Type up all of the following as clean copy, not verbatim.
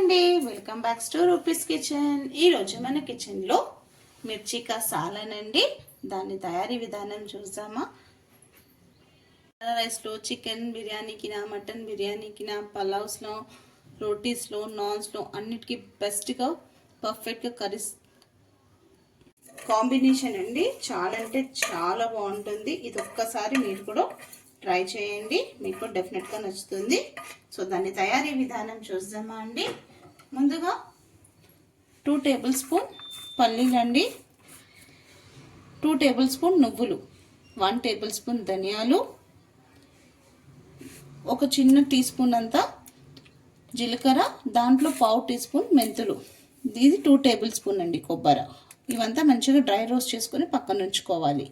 అండి, welcome back to rupees kitchen. ఈరోజు మన కిచెన్లో మిర్చి కా సాలన్ అండి. దాని తయారీ విధానం చూద్దామా. రైస్లో, చికెన్ బిర్యానీకినా, మటన్ బిర్యానీకినా, పలావ్స్లో, రోటీస్లో, నాన్స్లో అన్నిటికీ బెస్ట్గా పర్ఫెక్ట్గా కర్రీస్ కాంబినేషన్ అండి. చాలా అంటే చాలా బాగుంటుంది. ఇది ఒక్కసారి మీరు కూడా ట్రై చేయండి, మీకు డెఫినెట్గా నచ్చుతుంది. సో దాని తయారీ విధానం చూద్దామా అండి. ముందుగా 2 టేబుల్ స్పూన్ పల్లీలు అండి, 2 టేబుల్ స్పూన్ నువ్వులు, 1 టేబుల్ స్పూన్ ధనియాలు, ఒక చిన్న టీ స్పూన్ అంతా జీలకర్ర, దాంట్లో 1/2 టీ స్పూన్ మెంతులు, ఇది 2 టేబుల్ స్పూన్ అండి కొబ్బరి. ఇవంతా మంచిగా డ్రై రోస్ట్ చేసుకొని పక్కన ఉంచుకోవాలి.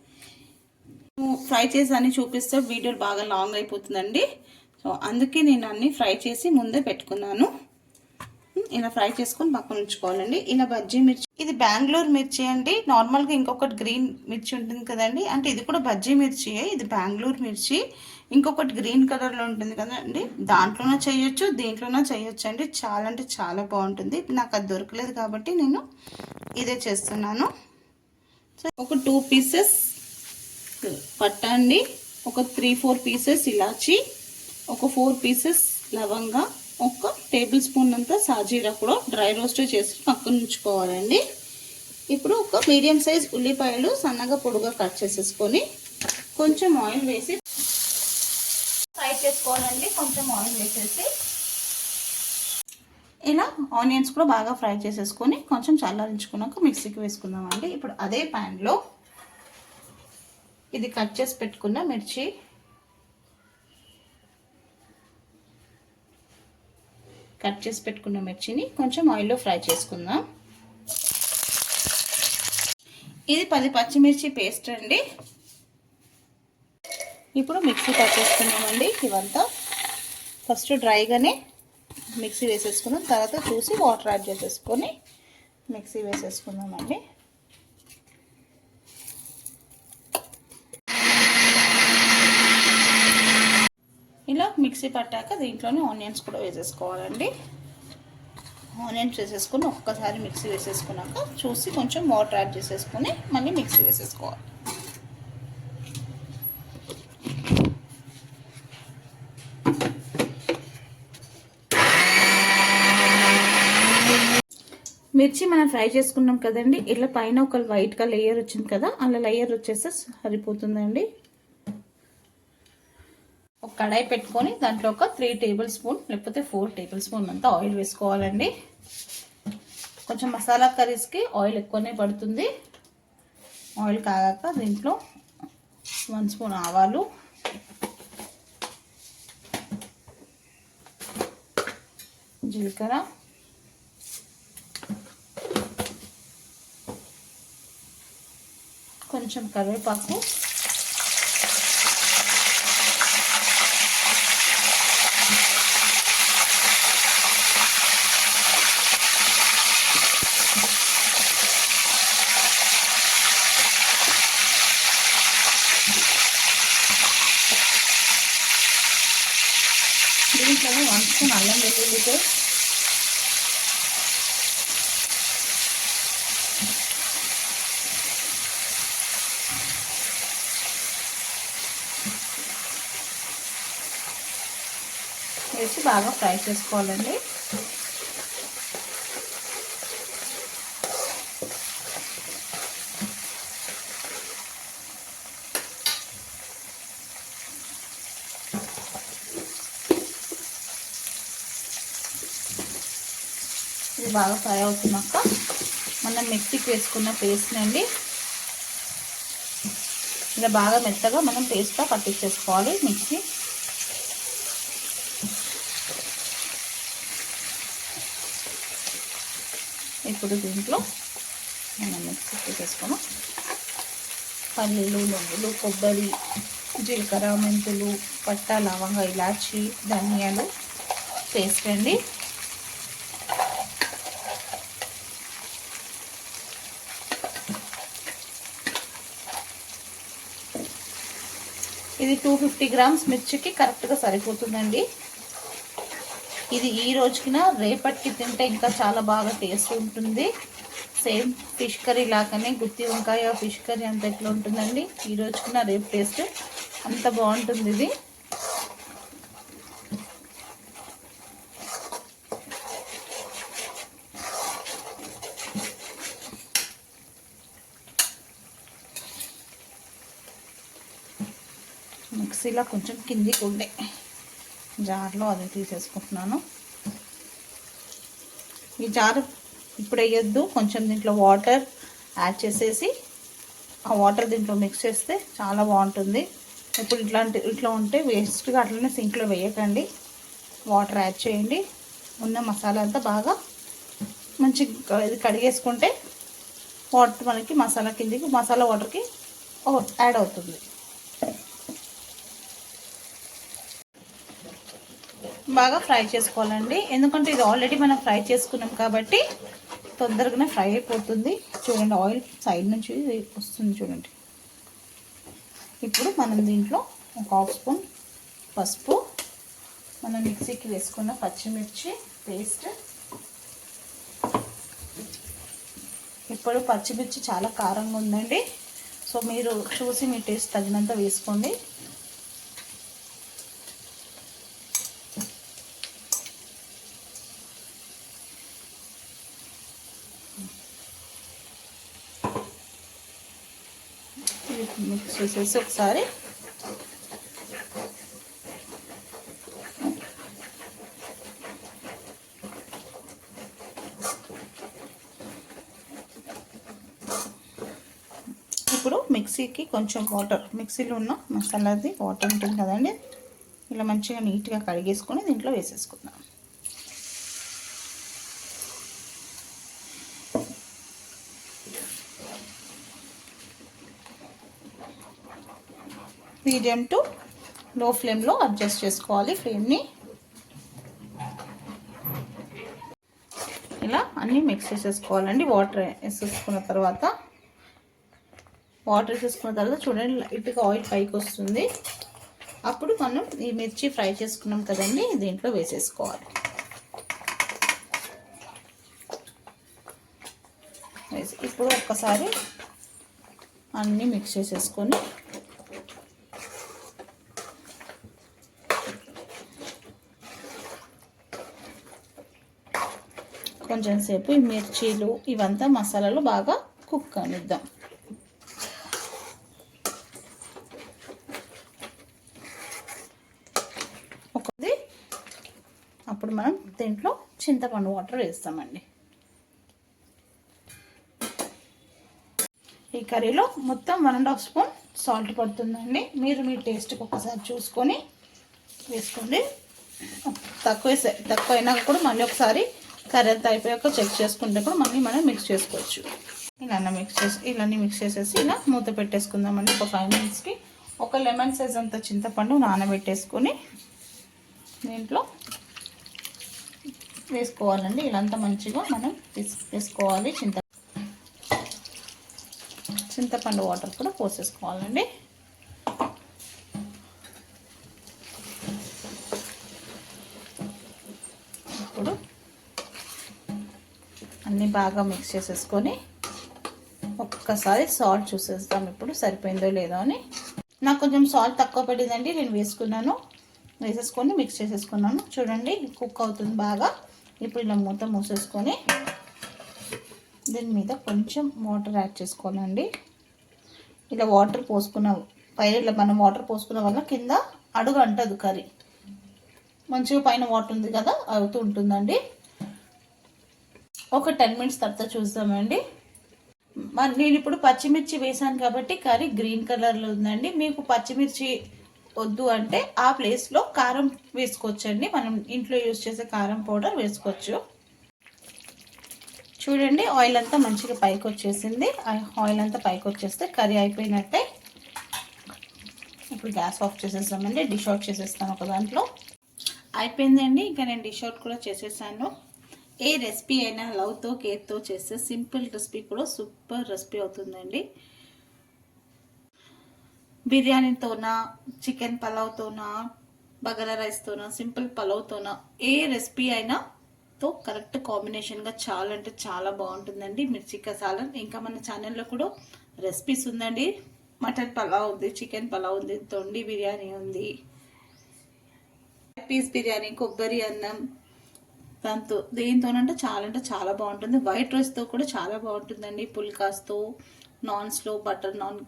ఫ్రై చేసి అన్ని చూపిస్తే వీడియోలు బాగా లాంగ్ అయిపోతుందండి. సో అందుకే నేను అన్ని ఫ్రై చేసి ముందే పెట్టుకున్నాను. ఇలా ఫ్రై చేసుకొని పక్కన ఉంచుకోవాలండి. ఇలా బజ్జీ మిర్చి, ఇది బెంగళూరు మిర్చి అండి. నార్మల్గా ఇంకొకటి గ్రీన్ మిర్చి ఉంటుంది కదండి, అంటే ఇది కూడా బజ్జీ మిర్చియే. ఇది బెంగళూరు మిర్చి. ఇంకొకటి గ్రీన్ కలర్లో ఉంటుంది కదండి, దాంట్లోనే చేయొచ్చు, దీంట్లోనే చేయొచ్చు అండి. చాలా అంటే చాలా బాగుంటుంది. నాకు అది దొరకలేదు కాబట్టి నేను ఇదే చేస్తున్నాను. సో ఒక 2 పీసెస్ పట్టా అండి, ఒక 3-4 పీసెస్ ఇలాచి, ఒక 4 పీసెస్ లవంగా, ఒక టేబుల్ స్పూన్ అంతా సాజీరా కూడా డ్రై రోస్ట్ చేసి పక్కన ఉంచుకోవాలండి. ఇప్పుడు ఒక మీడియం సైజ్ ఉల్లిపాయలు సన్నగా పొడుగా కట్ చేసేసుకొని కొంచెం ఆయిల్ వేసి ఫ్రై చేసుకోవాలండి. కొంచెం ఆయిల్ వేసేసి ఇలా ఆనియన్స్ కూడా బాగా ఫ్రై చేసేసుకొని కొంచెం చల్లారించుకున్నాక మిక్సీకి వేసుకుందామండి. ఇప్పుడు అదే ప్యాన్లో ఇది కట్ చేసి పెట్టుకున్న మిర్చి, మిర్చిని కొంచెం ఆయిల్లో ఫ్రై చేసుకుందాం. ఇది 10 పచ్చిమిర్చి పేస్ట్ అండి. ఇప్పుడు మిక్సీ పట్టేసుకున్నామండి. ఇవంతా ఫస్ట్ డ్రైగానే మిక్సీ వేసేసుకున్నాం, తర్వాత చూసి వాటర్ యాడ్ చేసేసుకొని మిక్సీ వేసేసుకుందామండి. ఇలా మిక్సీ పట్టాక దీంట్లోనే ఆనియన్స్ కూడా వేసేసుకోవాలండి. ఆనియన్స్ వేసేసుకొని ఒక్కసారి మిక్సీ వేసేసుకున్నాక చూసి కొంచెం వాటర్ యాడ్ చేసేసుకొని మళ్ళీ మిక్సీ వేసేసుకోవాలి. మిర్చి మనం ఫ్రై చేసుకున్నాం కదండి, ఇట్లా పైన ఒక వైట్గా లేయర్ వచ్చింది కదా, అలా లేయర్ వచ్చేస్తే సరిపోతుందండి. ఒక కడాయి పెట్టుకొని దాంట్లో ఒక 3 టేబుల్ స్పూన్ లేకపోతే 4 టేబుల్ స్పూన్ అంతా ఆయిల్ వేసుకోవాలండి. కొంచెం మసాలా కర్రీస్కి ఆయిల్ ఎక్కువనే పడుతుంది. ఆయిల్ కాగాక దీంట్లో 1 స్పూన్ ఆవాలు, జీలకర్ర, కొంచెం కరివేపాకు, దీంట్లోనే 1 స్పూన్ అల్లం వెల్లుల్లి పేస్ట్, వేసి బాగా ఫ్రై చేసుకోవాలండి. ఇది బాగా ఫ్రై అవుతున్నాక మనం మిక్సీకి వేసుకున్న పేస్ట్ అండి ఇలా బాగా మెత్తగా మనం పేస్ట్గా పట్టించేసుకోవాలి మిక్సీ. ఇప్పుడు దీంట్లో మనం మిక్సీకి వేసుకున్నాం పల్లీలు, నువ్వులు, కొబ్బరి, జీలకర్ర, మెంతులు, పట్టా, లవంగా, ఇలాచి, ధనియాలు పేస్ట్ అండి. ఇది 250 గ్రామ్స్ మిర్చికి కరెక్ట్గా సరిపోతుందండి. ఇది ఈ రోజుకినా రేపటికి తింటే ఇంకా చాలా బాగా టేస్ట్ ఉంటుంది. సేమ్ ఫిష్ కర్రీ లాగానే గుత్తి వంకాయ ఫిష్ కర్రీ అంత ఎట్లా ఉంటుందండి, ఈ రోజుకినా రేపు టేస్ట్ అంత బాగుంటుంది ఇది. మిక్సీలో కొంచెం కిందికి ఉండే జార్లో అది తీసేసుకుంటున్నాను. ఈ జారు ఇప్పుడు వేయొద్దు, కొంచెం దీంట్లో వాటర్ యాడ్ చేసేసి ఆ వాటర్ దీంట్లో మిక్స్ చేస్తే చాలా బాగుంటుంది. ఇప్పుడు ఇట్లా ఉంటే వేస్ట్గా అట్లనే సింక్లో వేయకండి, వాటర్ యాడ్ చేయండి. ఉన్న మసాలా అంతా బాగా మంచి ఇది కడిగేసుకుంటే వాటర్ మనకి మసాలా కిందికి మసాలా వాటర్కి యాడ్ అవుతుంది. బాగా ఫ్రై చేసుకోవాలండి, ఎందుకంటే ఇది ఆల్రెడీ మనం ఫ్రై చేసుకున్నాం కాబట్టి తొందరగానే ఫ్రై అయిపోతుంది. చూడండి ఆయిల్ సైడ్ నుంచి వస్తుంది చూడండి. ఇప్పుడు మనం దీంట్లో ఒక హాఫ్ స్పూన్ పసుపు, మనం మిక్సీకి వేసుకున్న పచ్చిమిర్చి పేస్ట్. ఇప్పుడు పచ్చిమిర్చి చాలా కారంగా ఉందండి, సో మీరు చూసి మీ టేస్ట్ తగినంత వేసుకోండి. మిక్స్ చేసేసి ఒకసారి ఇప్పుడు మిక్సీకి కొంచెం వాటర్, మిక్సీలో ఉన్న మసాలాది వాటర్ ఉంటుంది కదండి, ఇలా మంచిగా నీట్గా కడిగేసుకొని దీంట్లో వేసేసుకుందాం. మీడియం టు లో ఫ్లేమ్లో అడ్జస్ట్ చేసుకోవాలి ఫ్లేమ్ని. ఇలా అన్నీ మిక్స్ చేసేసుకోవాలండి. వాటర్ వేసేసుకున్న తర్వాత చూడండి లైట్గా ఆయిల్ పైకి వస్తుంది. అప్పుడు మనం ఈ మిర్చి ఫ్రై చేసుకున్నాం కదండి, దీంట్లో వేసేసుకోవాలి. ఇప్పుడు ఒక్కసారి అన్నీ మిక్స్ చేసేసుకొని కొంచెం సేపు ఈ మిర్చీలు ఇవంతా మసాలాలు బాగా కుక్ అనిద్దాం. అప్పుడు మనం దీంట్లో చింతపండు వాటర్ వేస్తామండి. ఈ కర్రీలో మొత్తం 1.5 స్పూన్ సాల్ట్ పడుతుందండి. మీరు మీ టేస్ట్కి ఒకసారి చూసుకొని వేసుకోండి. తక్కువ అయినా కూడా మళ్ళీ ఒకసారి కర్రీ అంతా అయిపోయాక చెక్ చేసుకుంటే కూడా మళ్ళీ మనం మిక్స్ చేసుకోవచ్చు. ఇలానే మిక్స్ చేసేసి ఇలా మూత పెట్టేసుకుందామండి ఒక 5 మినిట్స్కి. ఒక లెమన్ సైజ్ అంత చింతపండు నానబెట్టేసుకొని దీంట్లో వేసుకోవాలండి. ఇలాంతా మంచిగా మనం వేసుకోవాలి. చింతపండు వాటర్ కూడా పోసేసుకోవాలండి. ఇప్పుడు అన్నీ బాగా మిక్స్ చేసేసుకొని ఒక్కసారి సాల్ట్ చూసేస్తాం ఇప్పుడు సరిపోయిందో లేదో అని. నాకు కొంచెం సాల్ట్ తక్కువ పడిందండి, నేను వేసేసుకొని మిక్స్ చేసేసుకున్నాను. చూడండి కుక్ అవుతుంది బాగా. ఇప్పుడు ఇలా మూత మూసేసుకొని దీని మీద కొంచెం వాటర్ యాడ్ చేసుకోవాలండి. ఇలా వాటర్ పైన ఇలా మనం వాటర్ పోసుకున్న వల్ల కింద అడుగు అంటదు కర్రీ, మంచిగా పైన వాటర్ ఉంది కదా అవుతూ ఉంటుందండి. ఒక 10 మినిట్స్ తర్వాత చూద్దామండి. నేను ఇప్పుడు పచ్చిమిర్చి వేసాను కాబట్టి కర్రీ గ్రీన్ కలర్లో ఉందండి. మీకు పచ్చిమిర్చి వద్దు అంటే ఆ ప్లేస్లో కారం వేసుకోవచ్చండి. మనం ఇంట్లో యూజ్ చేసే కారం పౌడర్ వేసుకోవచ్చు. చూడండి ఆయిల్ అంతా మంచిగా పైకి వచ్చేసింది. ఆయిల్ అంతా పైకి వచ్చేస్తే కర్రీ అయిపోయినట్టే. ఇప్పుడు గ్యాస్ ఆఫ్ చేసేస్తామండి. డిష్ అవుట్ చేసేస్తాను ఒక దాంట్లో. అయిపోయిందండి, ఇంకా నేను డిష్ అవుట్ కూడా చేసేసాను. ఏ రెసిపీ అయినా లవ్తో కేర్తో చేస్తే సింపుల్ రెసిపీ కూడా సూపర్ రెసిపీ అవుతుందండి. బిర్యానీతోనా, చికెన్ పలావ్తోనా, బగారా రైస్తోనా సింపుల్ పలావ్తోనా ఏ రెసిపీ అయినా తో కరెక్ట్ కాంబినేషన్గా చాలా అంటే చాలా బాగుంటుందండి మిర్చి కసాలన్. ఇంకా మన ఛానల్లో కూడా రెసిపీస్ ఉందండి. మటన్ పలావ్ ఉంది, చికెన్ పలావ్ ఉంది, తొండి బిర్యానీ ఉంది, పీస్ బిర్యానీ, కొబ్బరి అన్నం, దాంతో దేనితోనంటే చాలా బాగుంటుంది. వైట్ రైస్తో కూడా చాలా బాగుంటుందండి. పుల్కాస్తో, నాన్స్లో, బటర్ నాన్,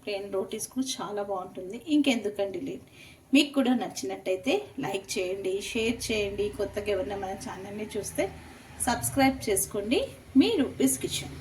ప్లేన్ రోటీస్ కూడా చాలా బాగుంటుంది. ఇంకెందుకండి లేదు, మీకు కూడా నచ్చినట్టయితే లైక్ చేయండి, షేర్ చేయండి. కొత్తగా ఎవరైనా మన ఛానల్ని చూస్తే సబ్స్క్రైబ్ చేసుకోండి. మీ రూపీస్ కిచెన్.